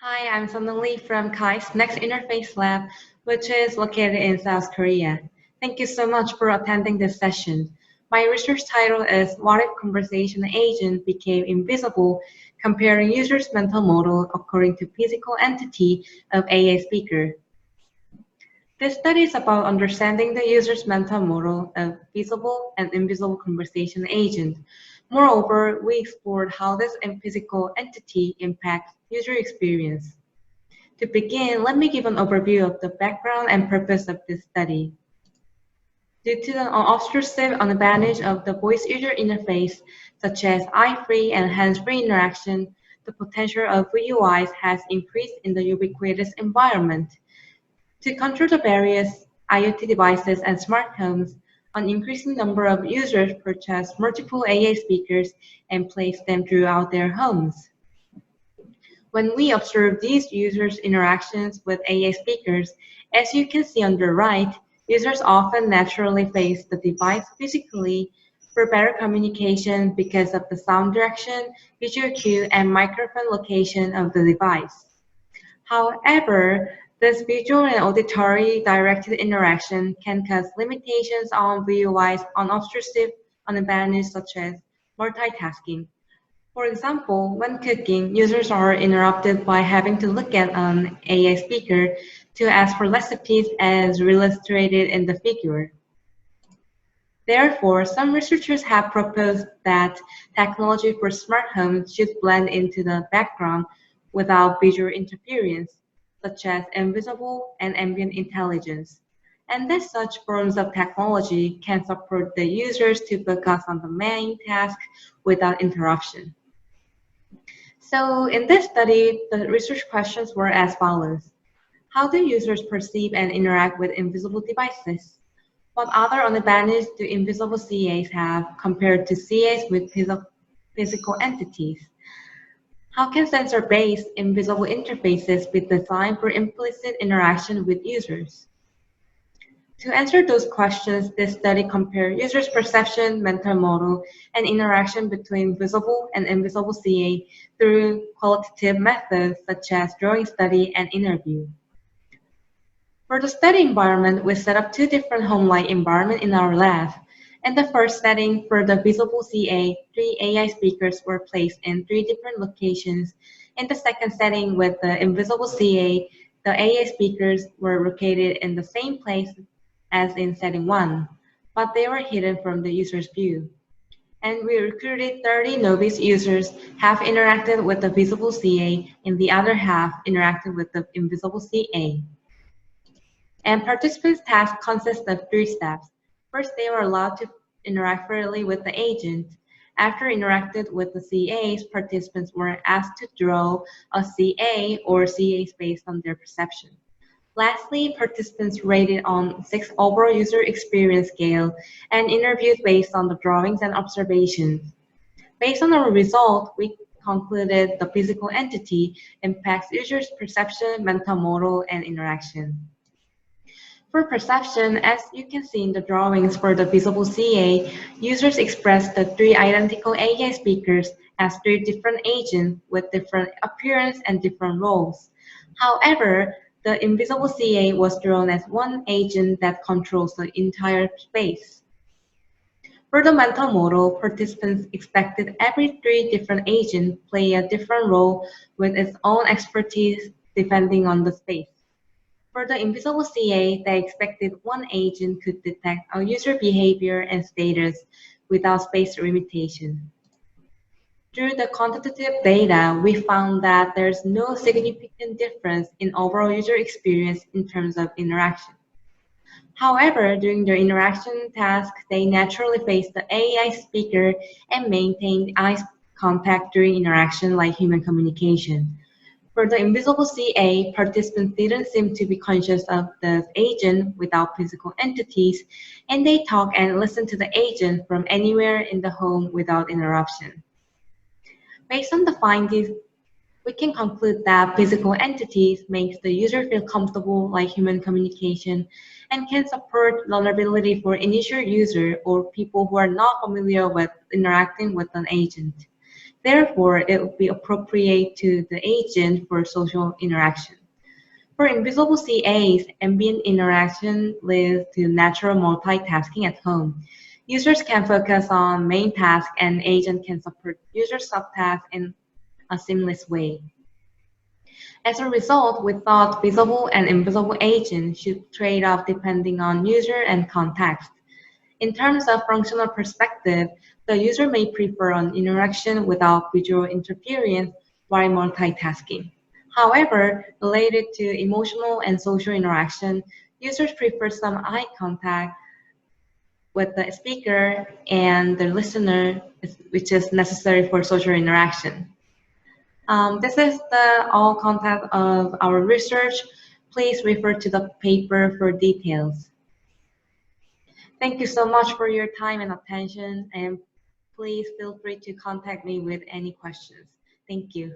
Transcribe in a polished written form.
Hi, I'm Sonali from KAI's Next Interface Lab, which is located in South Korea. Thank you so much for attending this session. My research title is What if Conversation Agent Became Invisible, Comparing Users' Mental Model According to Physical Entity of AA Speaker. This study is about understanding the user's mental model of visible and invisible conversation agent. Moreover, we explored how this physical entity impacts user experience. To begin, let me give an overview of the background and purpose of this study. Due to the unobtrusive advantage of the voice user interface, such as eye-free and hands-free interaction, the potential of VUIs has increased in the ubiquitous environment. To control the various IoT devices and smart homes, an increasing number of users purchase multiple AA speakers and place them throughout their homes. When we observe these users' interactions with AA speakers, as you can see on the right, users often naturally face the device physically for better communication because of the sound direction, visual cue, and microphone location of the device. However, this visual and auditory directed interaction can cause limitations on VUI's unobtrusive advantages such as multitasking. For example, when cooking, users are interrupted by having to look at an AI speaker to ask for recipes as illustrated in the figure. Therefore, some researchers have proposed that technology for smart homes should blend into the background without visual interference, such as invisible and ambient intelligence, and that such forms of technology can support the users to focus on the main task without interruption. So in this study, the research questions were as follows. How do users perceive and interact with invisible devices? What other advantages do invisible CAs have compared to CAs with physical entities? How can sensor-based invisible interfaces be designed for implicit interaction with users? To answer those questions, this study compared users' perception, mental model, and interaction between visible and invisible CA through qualitative methods such as drawing study and interview. For the study environment, we set up two different home-like environments in our lab. In the first setting, for the visible CA, 3 AI speakers were placed in 3 different locations. In the second setting, with the invisible CA, the AI speakers were located in the same place as in setting 1, but they were hidden from the user's view. And we recruited 30 novice users, half interacted with the visible CA, and the other half interacted with the invisible CA. And participants' task consists of 3 steps. First, they were allowed to interact freely with the agent. After interacted with the CAs, participants were asked to draw a CA or CAs based on their perception. Lastly, participants rated on 6 overall user experience scale and interviewed based on the drawings and observations. Based on our result, we concluded the physical entity impacts users' perception, mental model, and interaction. For perception, as you can see in the drawings for the visible CA, users express the 3 identical AI speakers as 3 different agents with different appearance and different roles. However, the invisible CA was drawn as one agent that controls the entire space. For the mental model, participants expected every 3 different agents play a different role with its own expertise depending on the space. For the invisible CA, they expected one agent could detect a user behavior and status without space limitation. Through the quantitative data, we found that there's no significant difference in overall user experience in terms of interaction. However, during their interaction task, they naturally face the AI speaker and maintain eye contact during interaction like human communication. For the invisible CA, participants didn't seem to be conscious of the agent without physical entities, and they talk and listen to the agent from anywhere in the home without interruption. Based on the findings, we can conclude that physical entities makes the user feel comfortable like human communication and can support learnability for initial user or people who are not familiar with interacting with an agent. Therefore, it would be appropriate to the agent for social interaction. For invisible CAs, ambient interaction leads to natural multitasking at home. Users can focus on main tasks and agent can support user subtasks in a seamless way. As a result, we thought visible and invisible agents should trade off depending on user and context. In terms of functional perspective, the user may prefer an interaction without visual interference while multitasking. However, related to emotional and social interaction, users prefer some eye contact with the speaker and the listener, which is necessary for social interaction. This is the all content of our research. Please refer to the paper for details. Thank you so much for your time and attention, and please feel free to contact me with any questions. Thank you.